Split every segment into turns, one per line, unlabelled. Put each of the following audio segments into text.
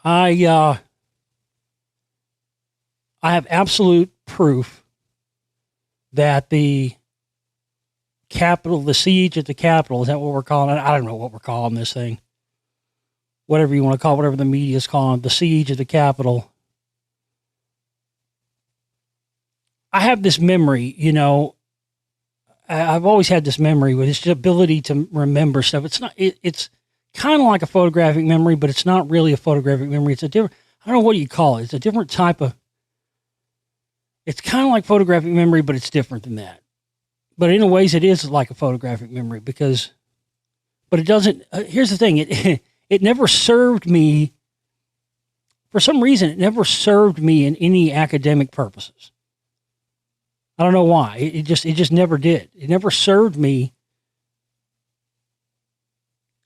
I I have absolute proof that the Capitol, the siege at the Capitol, is that what we're calling it? I don't know what we're calling this thing. Whatever you want to call it, whatever the media is calling it, the siege of the Capitol. I have this memory, I've always had this memory with this ability to remember stuff. It's not, it's kind of like a photographic memory, but it's not really a photographic memory. It's a different, I don't know what you call it. It's a different type of, it's kind of like photographic memory, but it's different than that. But in a ways it is like a photographic memory but it doesn't, here's the thing. It never served me, for some reason, it never served me in any academic purposes. I don't know why. It just never did. It never served me.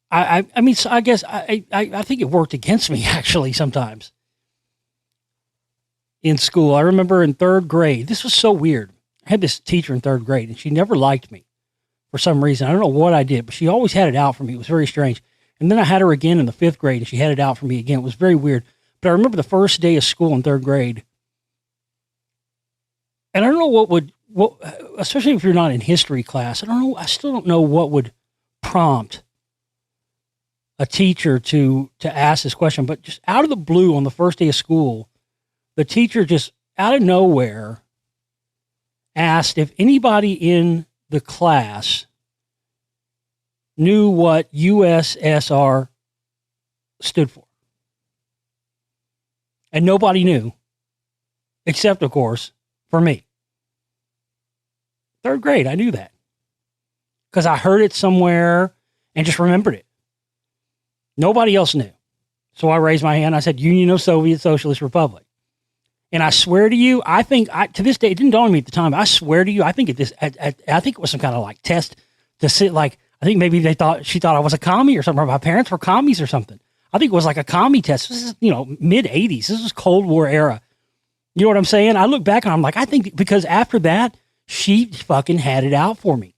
I mean, I guess I think it worked against me actually sometimes in school. I remember in third grade, this was so weird. I had this teacher in third grade and she never liked me for some reason. I don't know what I did, but she always had it out for me. It was very strange. And then I had her again in the fifth grade and she had it out for me again. It was very weird. But I remember the first day of school in third grade. And I don't know what, especially if you're not in history class, I still don't know what would prompt a teacher to ask this question, but just out of the blue on the first day of school, the teacher just out of nowhere asked if anybody in the class knew what USSR stood for. And nobody knew, except, of course, for me. Third grade, I knew that because I heard it somewhere and just remembered it. Nobody else knew. So I raised my hand. I said, Union of Soviet Socialist Republic. And I swear to you, I think to this day, it didn't dawn on me at the time, but I swear to you, I think I think it was some kind of like test to sit like, I think maybe she thought I was a commie or something. Or my parents were commies or something. I think it was like a commie test. This is, mid 80s. This was Cold War era. You know what I'm saying? I look back and I'm like, I think because after that, she fucking had it out for me.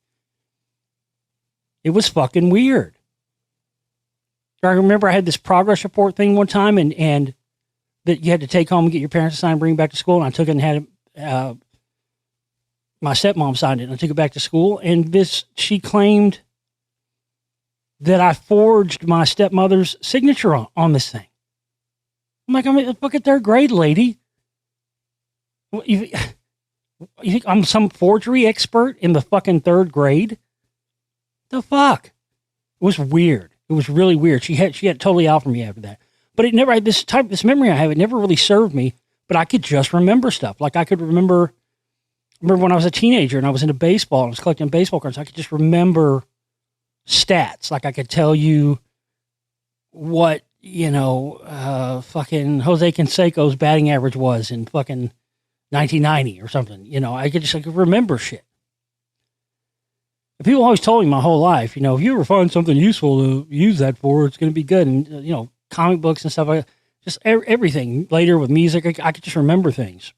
It was fucking weird. I remember I had this progress report thing one time and that you had to take home and get your parents to sign and bring it back to school. And I took it and had it, my stepmom signed it and I took it back to school. And she claimed that I forged my stepmother's signature on this thing. I'm like, I'm a fucking third grade lady. You think I'm some forgery expert in the fucking third grade? The fuck? It was weird. It was really weird. She had totally out for me after that. But it never, this memory I have, it never really served me, but I could just remember stuff. Like I could remember when I was a teenager and I was into baseball and I was collecting baseball cards, I could just remember stats. Like I could tell you what, fucking Jose Canseco's batting average was in fucking 1990 or something. I could remember shit. People always told me my whole life, if you ever find something useful to use that for, it's going to be good. And, comic books and stuff, just everything later with music, I could just remember things.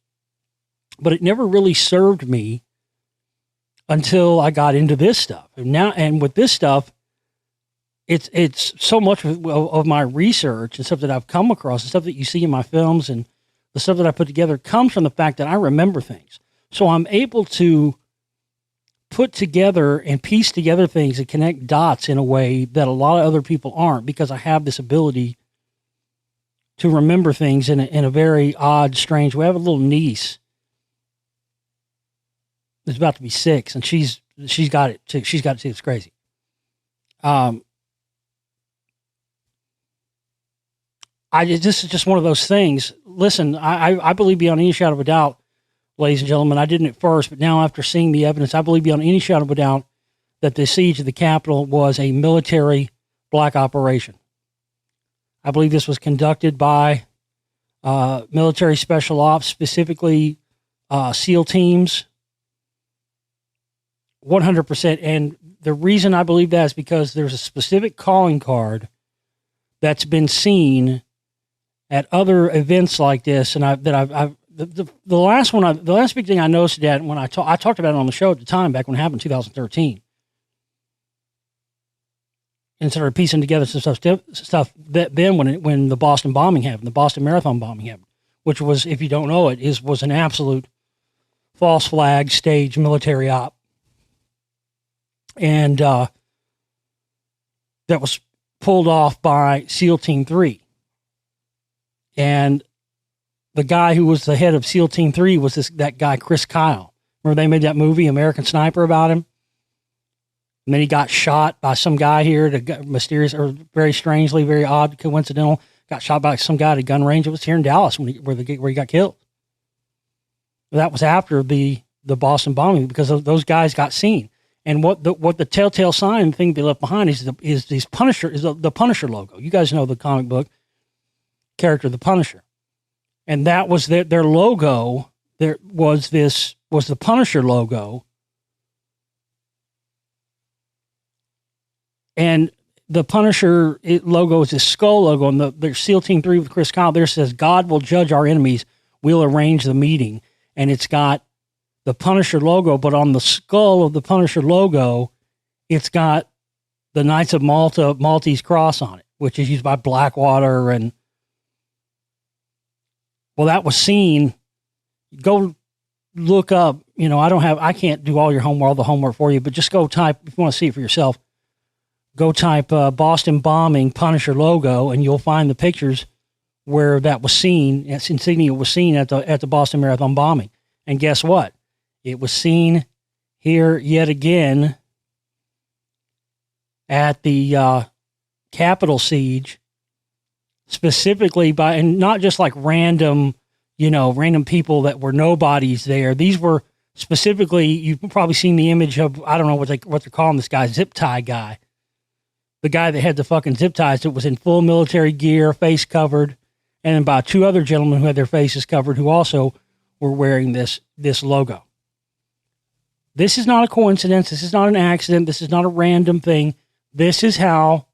But it never really served me until I got into this stuff. And with this stuff, it's so much of my research and stuff that I've come across, and stuff that you see in my films and the stuff that I put together comes from the fact that I remember things. So I'm able to put together and piece together things and connect dots in a way that a lot of other people aren't, because I have this ability to remember things in a very odd, strange way. I have a little niece that's about to be 6, and she's got it too. She's got it too. It's crazy. This is just one of those things. Listen, I believe beyond any shadow of a doubt, ladies and gentlemen, I didn't at first, but now after seeing the evidence, I believe beyond any shadow of a doubt that the siege of the Capitol was a military black operation. I believe this was conducted by military special ops, specifically SEAL teams, 100%. And the reason I believe that is because there's a specific calling card that's been seen at other events like this, and the last big thing I noticed that when I talked about it on the show at the time, back when it happened in 2013, and started piecing together some stuff that then when the Boston bombing happened, the Boston Marathon bombing happened, which was, if you don't know it, was an absolute false flag stage military op. And that was pulled off by SEAL Team 3. And the guy who was the head of SEAL Team 3 was that guy, Chris Kyle. Remember they made that movie, American Sniper, about him? And then he got shot by some guy here, mysterious, or very strangely, very odd, coincidental, got shot by some guy at a gun range. It was here in Dallas where he got killed. That was after the Boston bombing, because those guys got seen. And what the telltale sign thing they left behind is the Punisher logo. You guys know the comic book character, the Punisher, and that was their logo. There was the Punisher logo, and the Punisher logo is this skull logo, and the SEAL Team 3 with Chris Kyle there says, "God will judge our enemies. We'll arrange the meeting," and it's got the Punisher logo, but on the skull of the Punisher logo, it's got the Knights of Malta Maltese cross on it, which is used by Blackwater. And well, that was seen. Go look up, I can't do all the homework for you, but just go type, if you want to see it for yourself, go type Boston bombing Punisher logo, and you'll find the pictures where that was seen. Its insignia was seen at the Boston Marathon bombing. And guess what? It was seen here yet again at the Capitol siege, specifically and not just like random people that were nobodies there. These were specifically, you've probably seen the image of, I don't know what they're calling this guy, zip tie guy. The guy that had the fucking zip ties, that was in full military gear, face covered, and then by two other gentlemen who had their faces covered, who also were wearing this logo. This is not a coincidence. This is not an accident. This is not a random thing. This is how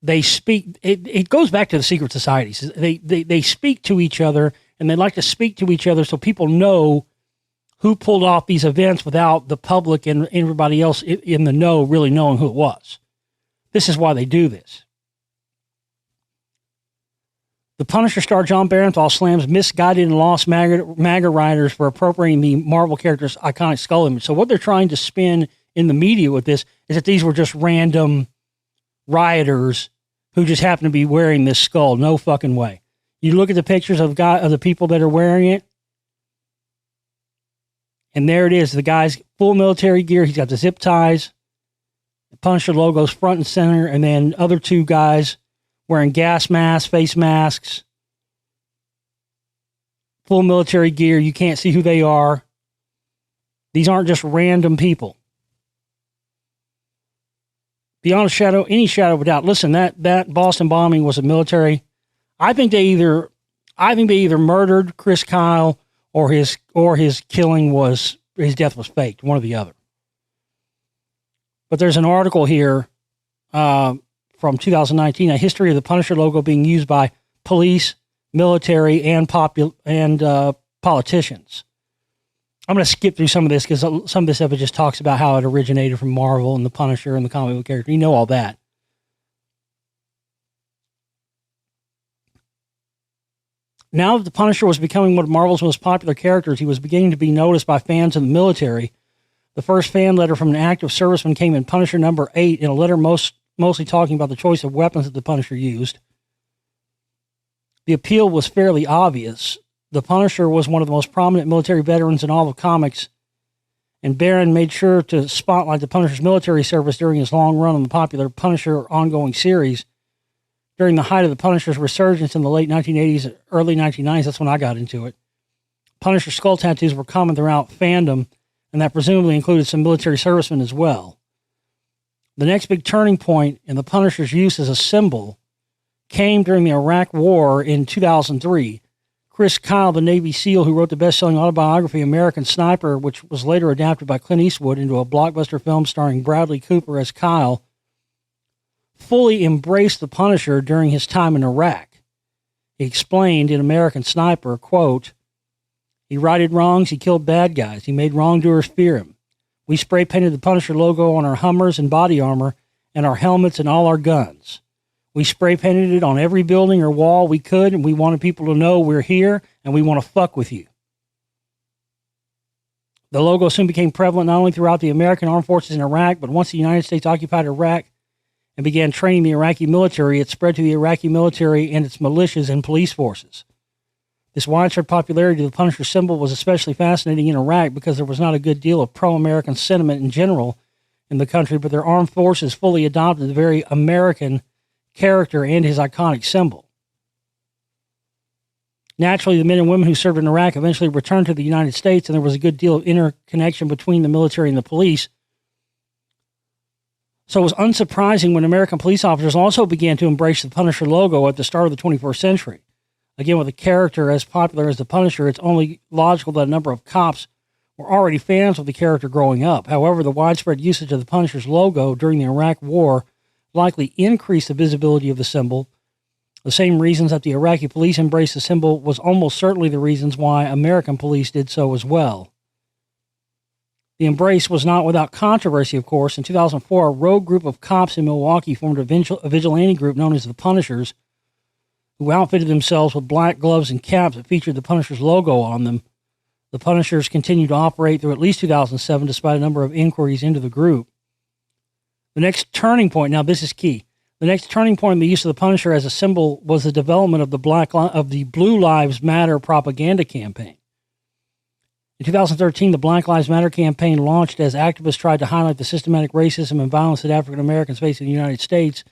they speak. It goes back to the secret societies. They speak to each other, and they like to speak to each other so people know who pulled off these events without the public and everybody else in the know really knowing who it was. This is why they do this. The Punisher star John Barenthal slams misguided and lost MAGA writers for appropriating the Marvel character's iconic skull image. So what they're trying to spin in the media with this is that these were just random rioters who just happen to be wearing this skull. No fucking way. You look at the pictures of the people that are wearing it, and there it is. The guy's full military gear. He's got the zip ties. The Punisher logo's front and center, and then other two guys wearing gas masks, face masks, full military gear. You can't see who they are. These aren't just random people. Beyond any shadow of a doubt. Listen, that Boston bombing was a military. I think they either murdered Chris Kyle or his death was faked, one or the other. But there's an article here from 2019, a history of the Punisher logo being used by police, military, and politicians. I'm going to skip through some of this because some of this stuff it just talks about how it originated from Marvel and the Punisher and the comic book character. You know all that. Now that the Punisher was becoming one of Marvel's most popular characters, he was beginning to be noticed by fans in the military. The first fan letter from an active serviceman came in Punisher number 8, in a letter mostly talking about the choice of weapons that the Punisher used. The appeal was fairly obvious. The Punisher was one of the most prominent military veterans in all of comics, and Barron made sure to spotlight the Punisher's military service during his long run on the popular Punisher ongoing series. During the height of the Punisher's resurgence in the late 1980s, early 1990s, that's when I got into it, Punisher skull tattoos were common throughout fandom, and that presumably included some military servicemen as well. The next big turning point in the Punisher's use as a symbol came during the Iraq War in 2003. Chris Kyle, the Navy SEAL who wrote the best-selling autobiography American Sniper, which was later adapted by Clint Eastwood into a blockbuster film starring Bradley Cooper as Kyle, fully embraced the Punisher during his time in Iraq. He explained in American Sniper, quote, "He righted wrongs, he killed bad guys, he made wrongdoers fear him. We spray-painted the Punisher logo on our Hummers and body armor, and our helmets and all our guns. We spray painted it on every building or wall we could, and we wanted people to know we're here and we want to fuck with you. The logo soon became prevalent not only throughout the American armed forces in Iraq, but once the United States occupied Iraq and began training the Iraqi military, it spread to the Iraqi military and its militias and police forces. This widespread popularity of the Punisher symbol was especially fascinating in Iraq because there was not a good deal of pro-American sentiment in general in the country, but their armed forces fully adopted the very American character and his iconic symbol. Naturally, the men and women who served in Iraq eventually returned to the United States, and there was a good deal of interconnection between the military and the police. So it was unsurprising when American police officers also began to embrace the Punisher logo at the start of the 21st century. Again, with a character as popular as the Punisher, it's only logical that a number of cops were already fans of the character growing up. However, the widespread usage of the Punisher's logo during the Iraq War likely increased the visibility of the symbol. The same reasons that the Iraqi police embraced the symbol was almost certainly the reasons why American police did so as well. The embrace was not without controversy, of course. In 2004, a rogue group of cops in Milwaukee formed a vigilante group known as the Punishers, who outfitted themselves with black gloves and caps that featured the Punisher's logo on them. The Punishers continued to operate through at least 2007, despite a number of inquiries into the group. The next turning point, now this is key, the next turning point in the use of the Punisher as a symbol was the development of the Blue Lives Matter propaganda campaign. In 2013, the Black Lives Matter campaign launched as activists tried to highlight the systematic racism and violence that African Americans face in the United States.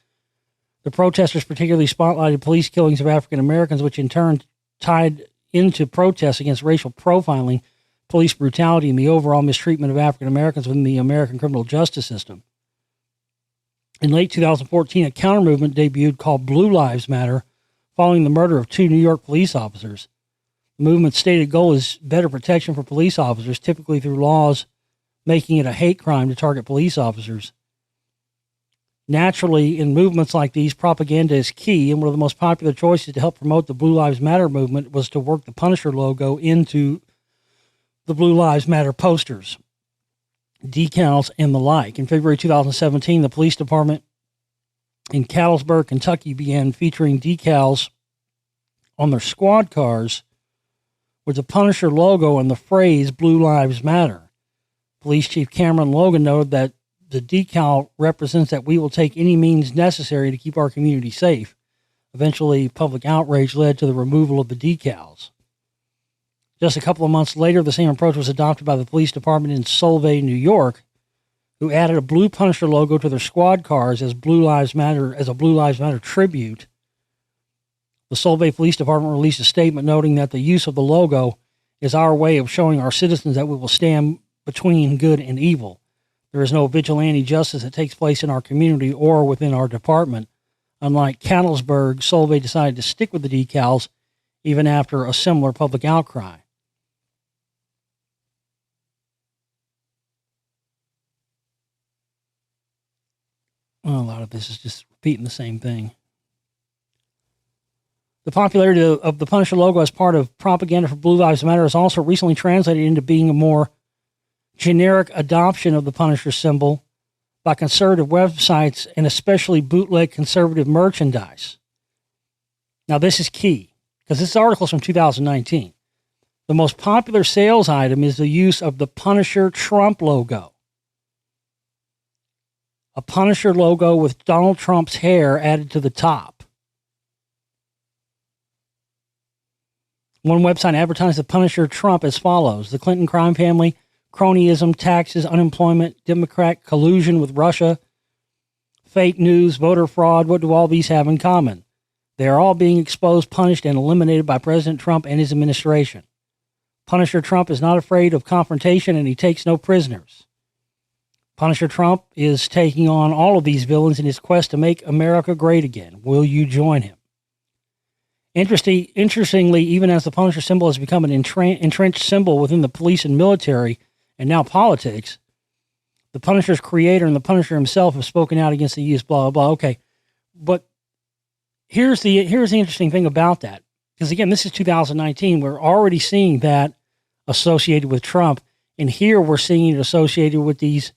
The protesters particularly spotlighted police killings of African Americans, which in turn tied into protests against racial profiling, police brutality, and the overall mistreatment of African Americans within the American criminal justice system. In late 2014, a counter-movement debuted called Blue Lives Matter, following the murder of 2 New York police officers. The movement's stated goal is better protection for police officers, typically through laws making it a hate crime to target police officers. Naturally, in movements like these, propaganda is key, and one of the most popular choices to help promote the Blue Lives Matter movement was to work the Punisher logo into the Blue Lives Matter posters, decals, and the like. In February 2017, the police department in Catlettsburg, Kentucky began featuring decals on their squad cars with the Punisher logo and the phrase Blue Lives Matter. Police Chief Cameron Logan noted that the decal represents that we will take any means necessary to keep our community safe. Eventually, public outrage led to the removal of the decals. Just a couple of months later, the same approach was adopted by the police department in Solvay, New York, who added a blue Punisher logo to their squad cars as Blue Lives Matter, as a Blue Lives Matter tribute. The Solvay Police Department released a statement noting that the use of the logo is our way of showing our citizens that we will stand between good and evil. There is no vigilante justice that takes place in our community or within our department. Unlike Catlettsburg, Solvay decided to stick with the decals even after a similar public outcry. Well, a lot of this is just repeating the same thing. The popularity of the Punisher logo as part of propaganda for Blue Lives Matter has also recently translated into being a more generic adoption of the Punisher symbol by conservative websites and especially bootleg conservative merchandise. Now, this is key because this article is from 2019. The most popular sales item is the use of the Punisher Trump logo. A Punisher logo with Donald Trump's hair added to the top. One website advertised the Punisher Trump as follows: the Clinton crime family, cronyism, taxes, unemployment, Democrat collusion with Russia, fake news, voter fraud. What do all these have in common? They are all being exposed, punished, and eliminated by President Trump and his administration. Punisher Trump is not afraid of confrontation, and he takes no prisoners. Punisher Trump is taking on all of these villains in his quest to make America great again. Will you join him? Interestingly, even as the Punisher symbol has become an entrenched symbol within the police and military, and now politics, the Punisher's creator and the Punisher himself have spoken out against the use, blah, blah, blah. Okay, but here's the interesting thing about that. Because again, this is 2019. We're already seeing that associated with Trump. And here we're seeing it associated with these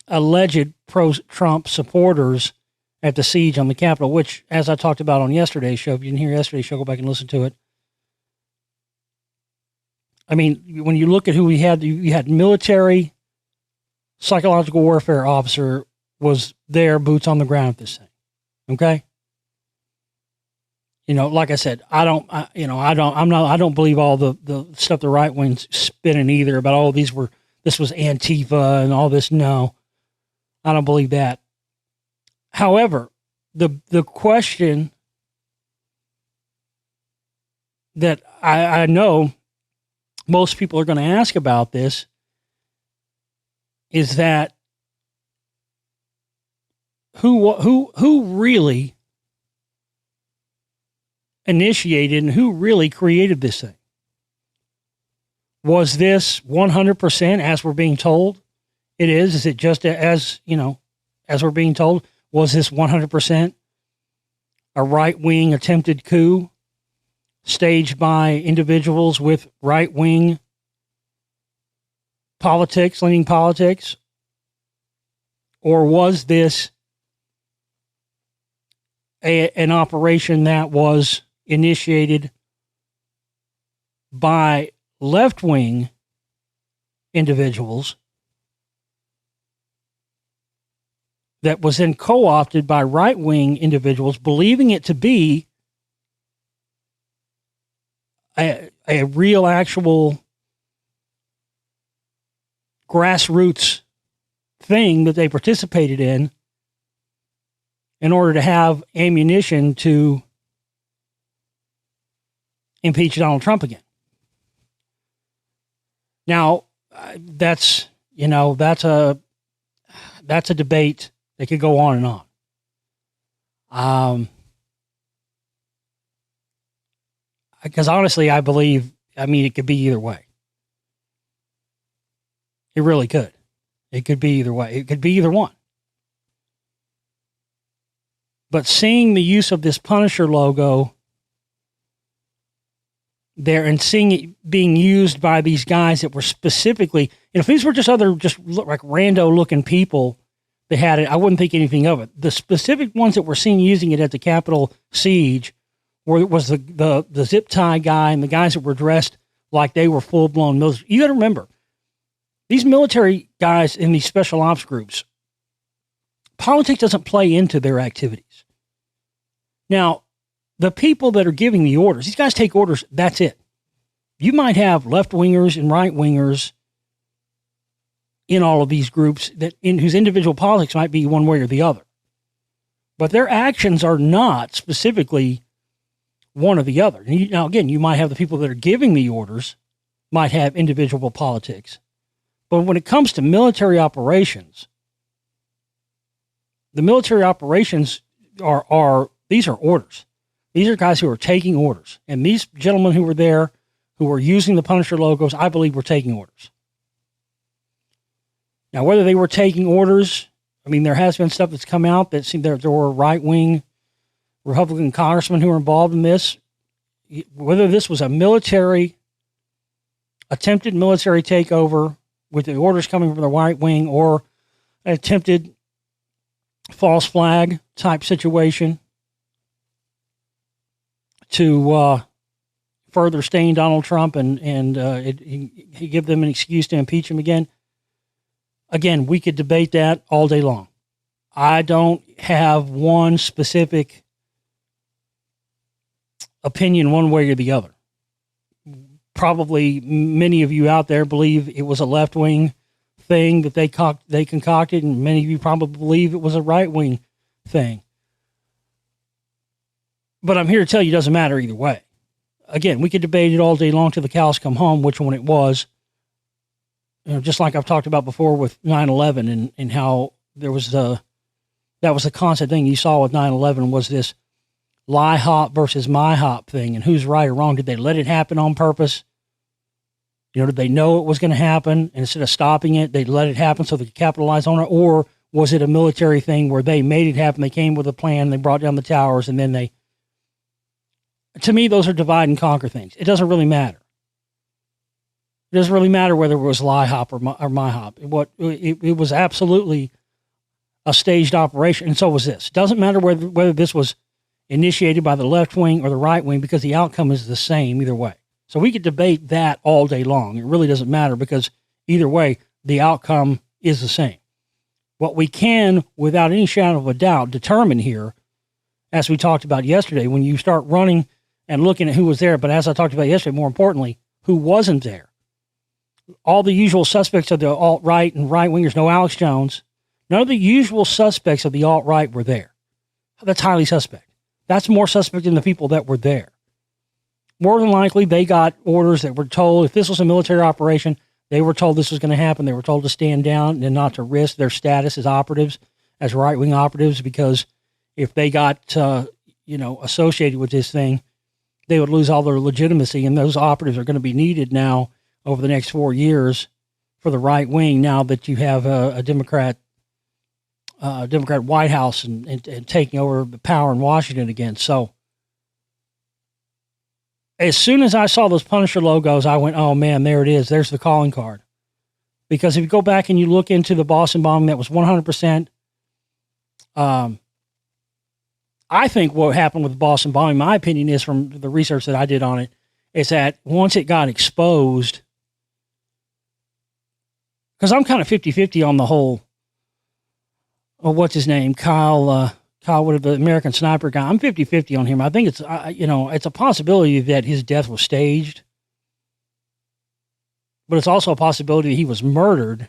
alleged pro-Trump supporters at the siege on the Capitol, which, as I talked about on yesterday's show, if you didn't hear yesterday's show, go back and listen to it. I mean, when you look at who we had, you had military, psychological warfare officer was there, boots on the ground at this thing. Okay? You know, like I said, I don't believe all the stuff the right wing's spinning either about, this was Antifa and all this. No, I don't believe that. However, the question that I know most people are going to ask about this is that who really initiated and who really created this thing? Was this 100% as we're being told it is? Is it just as we're being told? Was this 100% a right-wing attempted coup staged by individuals with right-wing leaning politics? Or was this an operation that was initiated by left-wing individuals that was then co-opted by right-wing individuals, believing it to be a real, actual grassroots thing that they participated in order to have ammunition to impeach Donald Trump again. Now, that's a debate that could go on and on. Because honestly, I believe, it could be either way. It really could. It could be either way. It could be either one. But seeing the use of this Punisher logo there and seeing it being used by these guys that were specifically, if these were just like rando looking people that had it, I wouldn't think anything of it. The specific ones that were seen using it at the Capitol siege was the zip tie guy and the guys that were dressed like they were full blown military. You got to remember, these military guys in these special ops groups, politics doesn't play into their activities. Now, the people that are giving the orders, these guys take orders, that's it. You might have left-wingers and right-wingers in all of these groups whose individual politics might be one way or the other. But their actions are not specifically one or the other. Now, again, you might have the people that are giving the orders might have individual politics. But when it comes to military operations, the military operations these are orders. These are guys who are taking orders. And these gentlemen who were there, who were using the Punisher logos, I believe were taking orders. Now, whether they were taking orders, there has been stuff that's come out that seemed there were right-wing Republican congressmen who were involved in this. Whether this was a attempted military takeover with the orders coming from the right wing or an attempted false flag type situation to further stain Donald Trump and give them an excuse to impeach him again. Again, we could debate that all day long. I don't have one specific opinion one way or the other. Probably many of you out there believe it was a left-wing thing that they concocted, and many of you probably believe it was a right-wing thing. But I'm here to tell you it doesn't matter either way. Again, we could debate it all day long till the cows come home, which one it was. Just like I've talked about before with 9/11 and how that was the constant thing you saw with 9/11 was this lie hop versus my hop thing, and who's right or wrong. Did they let it happen on purpose? Did they know it was going to happen, and instead of stopping it, they let it happen so they could capitalize on it? Or was it a military thing where they made it happen, they came with a plan, they brought down the towers, and then to me, those are divide and conquer things. It doesn't really matter. It doesn't really matter whether it was lie hop or my hop. It was absolutely a staged operation, and so was this. Doesn't matter whether this was initiated by the left wing or the right wing, because the outcome is the same either way. So we could debate that all day long. It really doesn't matter, because either way, the outcome is the same. What we can, without any shadow of a doubt, determine here, as we talked about yesterday, when you start running and looking at who was there, but as I talked about yesterday, more importantly, who wasn't there. All the usual suspects of the alt-right and right-wingers, no Alex Jones, none of the usual suspects of the alt-right were there. That's highly suspect. That's more suspect than the people that were there. More than likely, they got orders that were told, if this was a military operation, they were told this was going to happen. They were told to stand down and not to risk their status as operatives, as right-wing operatives, because if they got, associated with this thing, they would lose all their legitimacy, and those operatives are going to be needed now over the next 4 years for the right wing, now that you have a Democrat White House and taking over the power in Washington again. So as soon as I saw those Punisher logos, I went, oh man, there it is. There's the calling card. Because if you go back and you look into the Boston bombing, that was 100%. I think what happened with the Boston bombing, my opinion is, from the research that I did on it, is that once it got exposed, because I'm kind of 50-50 on the whole, what's his name? Kyle, the American Sniper guy. I'm 50-50 on him. I think it's, it's a possibility that his death was staged, but it's also a possibility that he was murdered,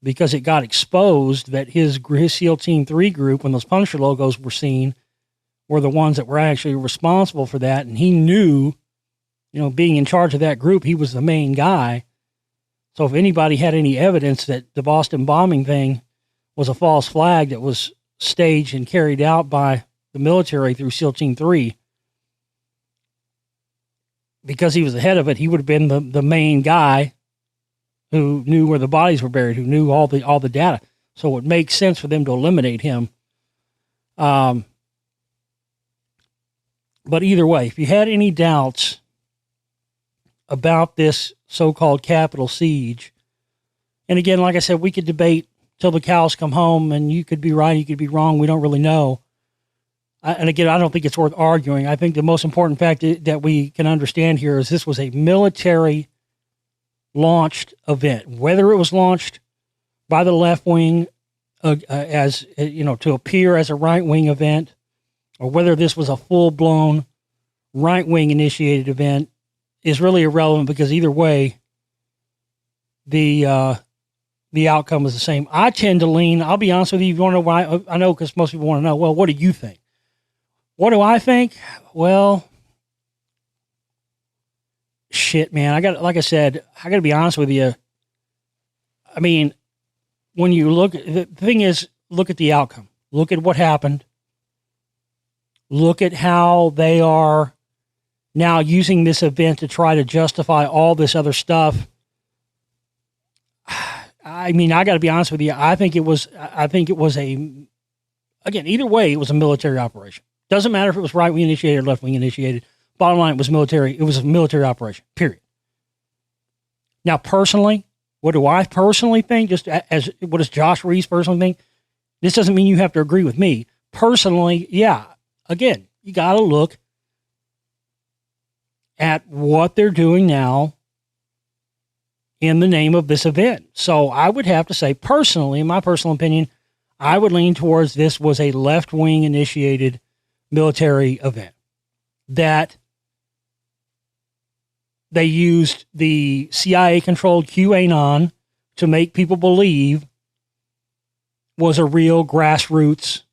because it got exposed that his SEAL Team 3 group, when those Punisher logos were seen, were the ones that were actually responsible for that. And he knew, being in charge of that group, he was the main guy. So if anybody had any evidence that the Boston bombing thing was a false flag that was staged and carried out by the military through SEAL Team 3, because he was the head of it, he would have been the main guy who knew where the bodies were buried, who knew all the data. So it would make sense for them to eliminate him. But either way, if you had any doubts about this so-called Capitol siege, and again, like I said, we could debate till the cows come home, and you could be right, you could be wrong. We don't really know. And again, I don't think it's worth arguing. I think the most important fact that we can understand here is this was a military launched event. Whether it was launched by the left wing as to appear as a right wing event, or whether this was a full blown right wing initiated event, is really irrelevant, because either way, the outcome is the same. I tend to lean. I'll be honest with you. If you want to know why? I know, because most people want to know. Well, what do you think? What do I think? Well, shit, man. Like I said, I got to be honest with you. I mean, when you look, the thing is, look at the outcome. Look at what happened. Look at how they are now using this event to try to justify all this other stuff. I mean, I got to be honest with you. I think it was again, either way, it was a military operation. Doesn't matter if it was right wing initiated or left wing initiated. Bottom line, it was military. It was a military operation, period. Now, personally, what do I personally think? Just as what does Josh Reeves personally think? This doesn't mean you have to agree with me. Personally, yeah. Again, you got to look at what they're doing now in the name of this event. So I would have to say, personally, in my personal opinion, I would lean towards this was a left-wing initiated military event that they used the CIA-controlled QAnon to make people believe was a real grassroots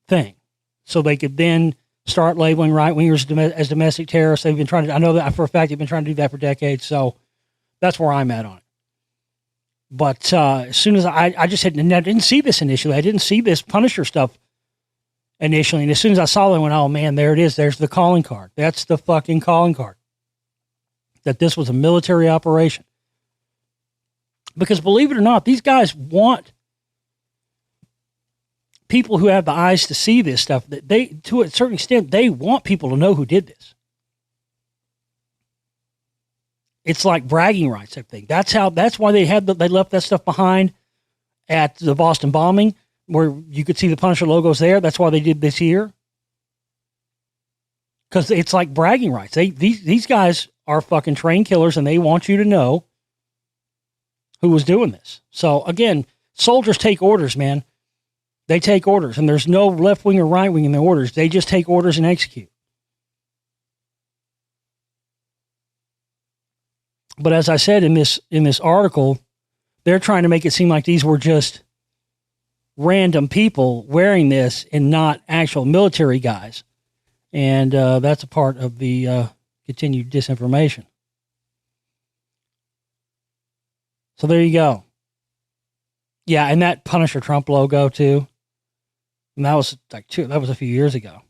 thing. So they could then start labeling right-wingers as domestic terrorists. They've been trying to, I know that for a fact, they've been trying to do that for decades. So that's where I'm at on it. But as soon as I just had, and I didn't see this initially. I didn't see this Punisher stuff initially. And as soon as I saw it, I went, oh man, there it is. There's the calling card. That's the fucking calling card. That this was a military operation. Because believe it or not, these guys want people who have the eyes to see this stuff. That they, to a certain extent, they want people to know who did this. It's like bragging rights, I think. That's why they left that stuff behind at the Boston bombing, where you could see the Punisher logos there. That's why they did this here. Because it's like bragging rights. These guys are fucking trained killers, and they want you to know who was doing this. So again, soldiers take orders, man. They take orders, and there's no left wing or right wing in the orders. They just take orders and execute. But as I said in this article, they're trying to make it seem like these were just random people wearing this and not actual military guys. And that's a part of the continued disinformation. So there you go. Yeah, and that Punisher Trump logo too. And that was a few years ago.